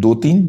2-3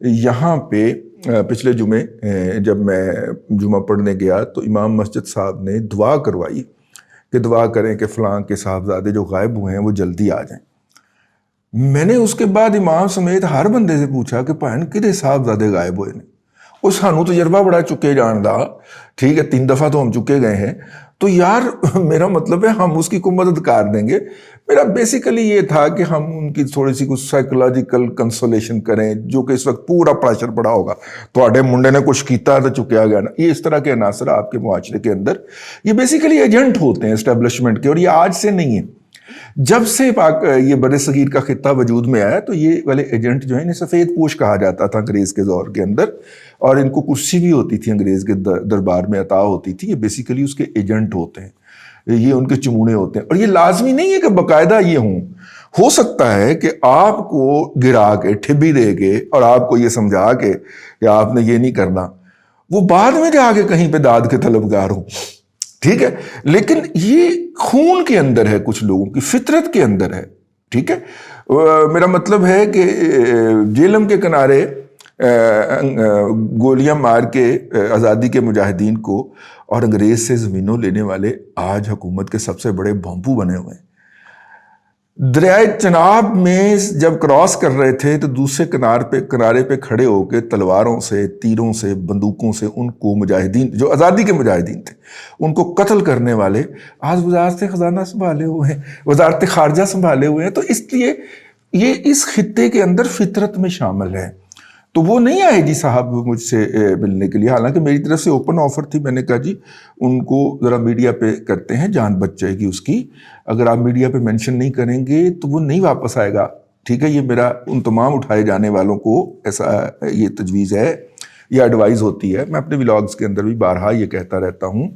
یہاں پہ پچھلے جمعے جب میں جمعہ پڑھنے گیا تو امام مسجد صاحب نے دعا کروائی کہ دعا کریں کہ فلاں کے صاحبزادے جو غائب ہوئے ہیں وہ جلدی آ جائیں. میں نے اس کے بعد امام سمیت ہر بندے سے پوچھا کہ بھائن کدے صاحبزادے غائب ہوئے نے. وہ سانو تجربہ بڑا چکے جاندا, ٹھیک ہے 3 دفعہ تو ہم چکے گئے ہیں, تو یار میرا مطلب ہے ہم اس کی کو مدد کر دیں گے. میرا بیسیکلی یہ تھا کہ ہم ان کی تھوڑی سی کچھ سائیکولوجیکل کنسولیشن کریں, جو کہ اس وقت پورا پریشر پڑا ہوگا تو منڈے نے کچھ کیتا تو چکیا گیا نا. یہ اس طرح کے عناصر آپ کے معاشرے کے اندر یہ بیسیکلی ایجنٹ ہوتے ہیں اسٹیبلشمنٹ کے, اور یہ آج سے نہیں ہے. جب سے یہ بر صغیر کا خطہ وجود میں آیا تو یہ والے ایجنٹ جو ہیں انہیں سفید پوش کہا جاتا تھا انگریز کے دور کے اندر, اور ان کو کرسی بھی ہوتی تھی انگریز کے دربار میں عطا ہوتی تھی. یہ بیسیکلی اس کے ایجنٹ ہوتے ہیں, یہ ان کے چمونے ہوتے ہیں. اور یہ لازمی نہیں ہے کہ باقاعدہ یہ ہوں. ہو سکتا ہے کہ آپ کو گرا کے ٹھبی دے کے اور آپ کو یہ سمجھا کے کہ آپ نے یہ نہیں کرنا, وہ بعد میں جا کے کہیں پہ داد کے طلبگار ہوں, ٹھیک ہے. لیکن یہ خون کے اندر ہے, کچھ لوگوں کی فطرت کے اندر ہے, ٹھیک ہے. میرا مطلب ہے کہ جیلم کے کنارے گولیاں مار کے آزادی کے مجاہدین کو اور انگریز سے زمینوں لینے والے آج حکومت کے سب سے بڑے بھونپو بنے ہوئے ہیں. دریائے چناب میں جب کراس کر رہے تھے تو دوسرے کنارے پہ کھڑے ہو کے تلواروں سے, تیروں سے, بندوقوں سے ان کو مجاہدین جو آزادی کے مجاہدین تھے ان کو قتل کرنے والے آج وزارت خزانہ سنبھالے ہوئے ہیں, وزارت خارجہ سنبھالے ہوئے ہیں. تو اس لیے یہ اس خطے کے اندر فطرت میں شامل ہے. تو وہ نہیں آئے جی صاحب مجھ سے ملنے کے لیے, حالانکہ میری طرف سے اوپن آفر تھی. میں نے کہا جی ان کو ذرا میڈیا پہ کرتے ہیں, جان بچ جائے گی اس کی. اگر آپ میڈیا پہ مینشن نہیں کریں گے تو وہ نہیں واپس آئے گا, ٹھیک ہے. یہ میرا ان تمام اٹھائے جانے والوں کو ایسا یہ تجویز ہے, یہ ایڈوائز ہوتی ہے. میں اپنے ولاگز کے اندر بھی بارہا یہ کہتا رہتا ہوں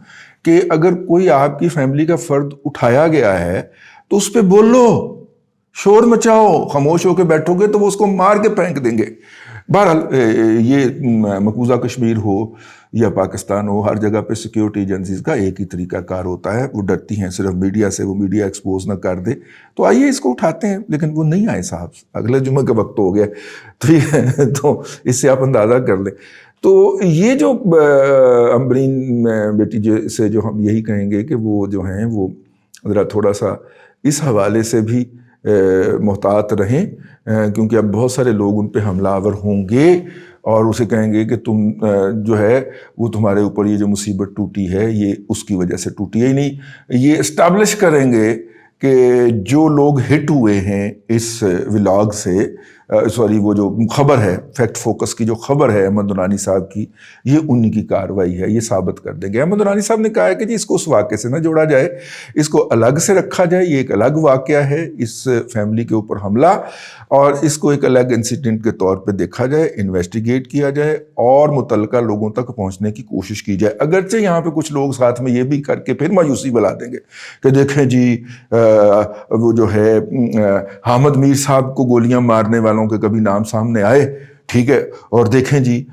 کہ اگر کوئی آپ کی فیملی کا فرد اٹھایا گیا ہے تو اس پہ بولو, شور مچاؤ. خاموش ہو کے بیٹھو گے تو وہ اس کو مار کے پھینک دیں گے. بہرحال یہ مقبوضہ کشمیر ہو یا پاکستان ہو, ہر جگہ پہ سیکیورٹی ایجنسیز کا ایک ہی طریقہ کار ہوتا ہے. وہ ڈرتی ہیں صرف میڈیا سے, وہ میڈیا ایکسپوز نہ کر دے. تو آئیے اس کو اٹھاتے ہیں, لیکن وہ نہیں آئے صاحب. اگلے جمعہ کا وقت ہو گیا تو اس سے آپ اندازہ کر لیں. تو یہ جو امبرین بیٹی سے جو ہم یہی کہیں گے کہ وہ جو ہیں وہ ذرا تھوڑا سا اس حوالے سے بھی محتاط رہیں, کیونکہ اب بہت سارے لوگ ان پہ حملہ آور ہوں گے اور اسے کہیں گے کہ تم جو ہے وہ تمہارے اوپر یہ جو مصیبت ٹوٹی ہے یہ اس کی وجہ سے ٹوٹی ہے ہی نہیں. یہ اسٹیبلش کریں گے کہ جو لوگ ہٹ ہوئے ہیں اس ولاگ سے, وہ جو خبر ہے فیکٹ فوکس کی جو خبر ہے احمد نورانی صاحب کی, یہ انہی کی کارروائی ہے, یہ ثابت کر دیں گے. احمد نورانی صاحب نے کہا ہے کہ جی اس کو اس واقعے سے نہ جوڑا جائے, اس کو الگ سے رکھا جائے. یہ ایک الگ واقعہ ہے, اس فیملی کے اوپر حملہ, اور اس کو ایک الگ انسیڈنٹ کے طور پہ دیکھا جائے, انویسٹیگیٹ کیا جائے اور متعلقہ لوگوں تک پہنچنے کی کوشش کی جائے. اگرچہ یہاں پہ کچھ لوگ ساتھ میں یہ بھی کر کے پھر مایوسی بلا دیں گے کہ دیکھیں جی وہ جو ہے حامد میر صاحب کو گولیاں مارنے والوں کے کبھی نام سامنے آئے, ٹھیک ہے, اور دیکھیں جی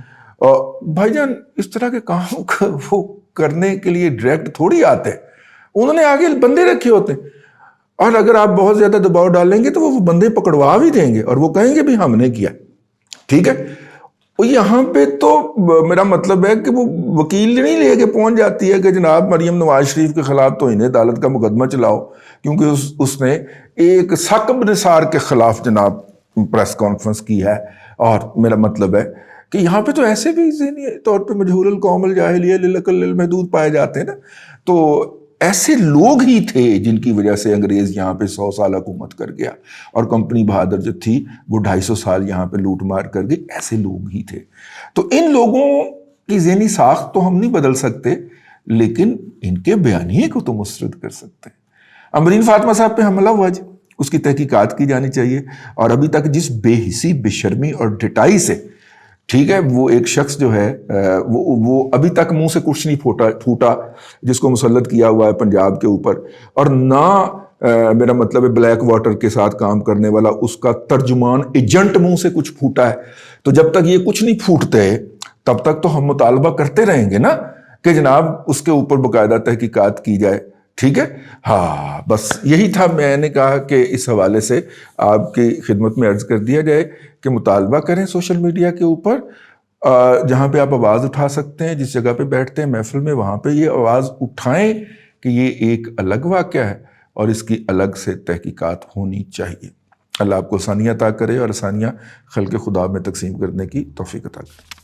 بھائی جان اس طرح کے کام وہ کرنے کے لیے ڈائریکٹ تھوڑی آتے ہیں, انہوں نے آگے بندے رکھے ہوتے ہیں, اور اگر آپ بہت زیادہ دباؤ ڈالیں گے تو وہ بندے پکڑوا بھی دیں گے اور وہ کہیں گے بھی ہم نے کیا, ٹھیک ہے. یہاں پہ تو میرا مطلب ہے کہ وہ وکیل نہیں لے کے پہنچ جاتی ہے کہ جناب مریم نواز شریف کے خلاف تو انہیں عدالت کا مقدمہ چلاؤ, کیونکہ اس نے ایک ثاقب نثار کے خلاف جناب پریس کانفرنس کی ہے. اور میرا مطلب ہے کہ یہاں پہ تو ایسے بھی ذہنی طور پہ مجہول القوم الجاہلیہ للعقل المحدود پائے جاتے ہیں نا. تو ایسے لوگ ہی تھے جن کی وجہ سے انگریز یہاں پہ 100 سال حکومت کر گیا, اور کمپنی بہادر جو تھی وہ 250 سال یہاں پہ لوٹ مار کر گئی. ایسے لوگ ہی تھے. تو ان لوگوں کی ذہنی ساخت تو ہم نہیں بدل سکتے, لیکن ان کے بیانیے کو تو مسترد کر سکتے ہیں. امبرین فاطمہ صاحب پہ حملہ ہوا جی, اس کی تحقیقات کی جانی چاہیے. اور ابھی تک جس بے حسی, بے شرمی اور ڈٹائی سے, ٹھیک ہے, وہ ایک شخص جو ہے وہ ابھی تک منہ سے کچھ نہیں پھوٹا جس کو مسلط کیا ہوا ہے پنجاب کے اوپر, اور نہ میرا مطلب ہے بلیک واٹر کے ساتھ کام کرنے والا اس کا ترجمان ایجنٹ منہ سے کچھ پھوٹا ہے. تو جب تک یہ کچھ نہیں پھوٹتے تب تک تو ہم مطالبہ کرتے رہیں گے نا کہ جناب اس کے اوپر باقاعدہ تحقیقات کی جائے, ٹھیک ہے. ہاں بس یہی تھا، میں نے کہا کہ اس حوالے سے آپ کی خدمت میں عرض کر دیا جائے کہ مطالبہ کریں سوشل میڈیا کے اوپر، جہاں پہ آپ آواز اٹھا سکتے ہیں، جس جگہ پہ بیٹھتے ہیں محفل میں، وہاں پہ یہ آواز اٹھائیں کہ یہ ایک الگ واقعہ ہے اور اس کی الگ سے تحقیقات ہونی چاہیے. اللہ آپ کو آسانیاں عطا کرے اور آسانیاں خلق خدا میں تقسیم کرنے کی توفیق عطا کرے.